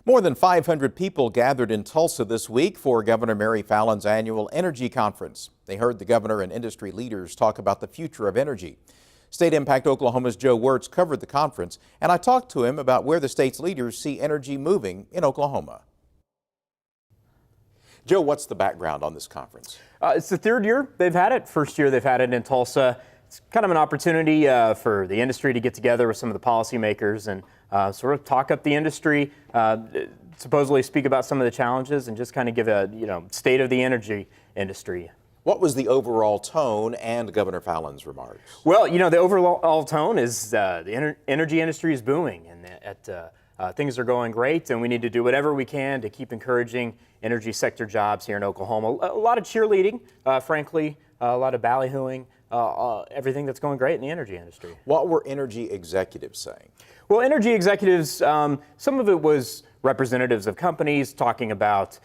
More than 500 people gathered in Tulsa this week for Governor Mary Fallin's annual energy conference. They heard the governor and industry leaders talk about the future of energy. StateImpact Oklahoma's Joe Wertz covered the conference, and I talked to him about where the state's leaders see energy moving in Oklahoma. Joe, what's the background on this conference? It's the third year they've had it. First year they've had it in Tulsa. It's kind of an opportunity for the industry to get together with some of the policymakers and sort of talk up the industry, supposedly speak about some of the challenges and just kind of give a state of the energy industry. What was the overall tone and Governor Fallin's remarks? Well, the overall tone is the energy industry is booming and things are going great, and we need to do whatever we can to keep encouraging energy sector jobs here in Oklahoma. A lot of cheerleading, frankly, a lot of ballyhooing, everything that's going great in the energy industry. What were energy executives saying? Well, energy executives, some of it was representatives of companies talking about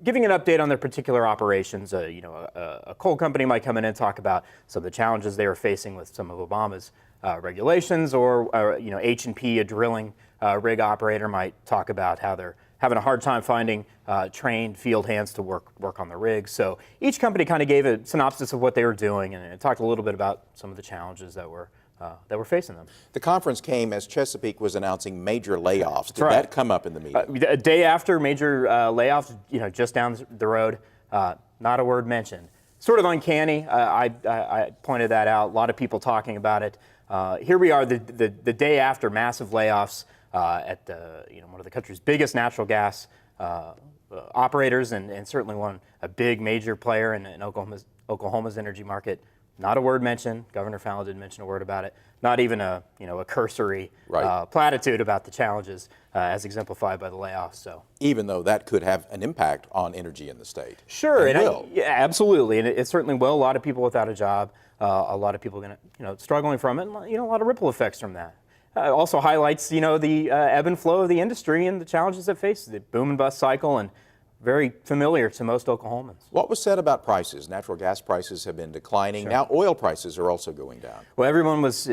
giving an update on their particular operations. A coal company might come in and talk about some of the challenges they were facing with some of Obama's regulations, or H&P, a drilling rig operator, might talk about how they're having a hard time finding trained field hands to work on the rig. So each company kind of gave a synopsis of what they were doing and talked a little bit about some of the challenges that were facing them. The conference came as Chesapeake was announcing major layoffs. Did that come up in the meeting? A day after major layoffs, just down the road, not a word mentioned. Sort of uncanny. I pointed that out. A lot of people talking about it. Here we are, the day after massive layoffs at one of the country's biggest natural gas operators, and certainly a big major player in Oklahoma's energy market. Not a word mentioned. Governor Fallin didn't mention a word about it. Not even a cursory platitude about the challenges as exemplified by the layoffs. So even though that could have an impact on energy in the state. Sure, yeah, absolutely, and it certainly will. A lot of people without a job, a lot of people struggling from it, and a lot of ripple effects from that. Also highlights the ebb and flow of the industry and the challenges it faces. The boom and bust cycle, and very familiar to most Oklahomans. What was said about prices? Natural gas prices have been declining. Sure. Now oil prices are also going down. Well, everyone was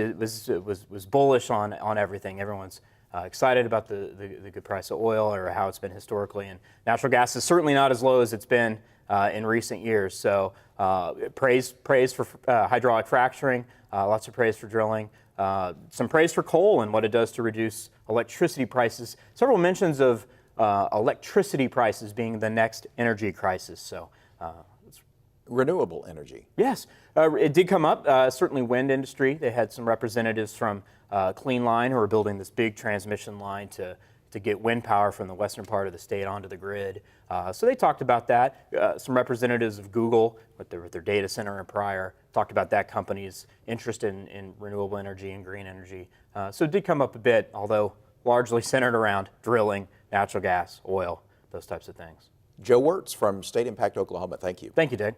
bullish on everything. Everyone's excited about the good price of oil, or how it's been historically, and natural gas is certainly not as low as it's been in recent years. So praise for hydraulic fracturing, lots of praise for drilling, some praise for coal and what it does to reduce electricity prices. Several mentions of electricity prices being the next energy crisis. So renewable energy. Yes, it did come up. Certainly wind industry. They had some representatives from Clean Line who are building this big transmission line to get wind power from the western part of the state onto the grid. So they talked about that. Some representatives of Google with their data center in Pryor talked about that company's interest in renewable energy and green energy. So it did come up a bit, although largely centered around drilling, natural gas, oil, those types of things. Joe Wertz from StateImpact Oklahoma, thank you. Thank you, Doug.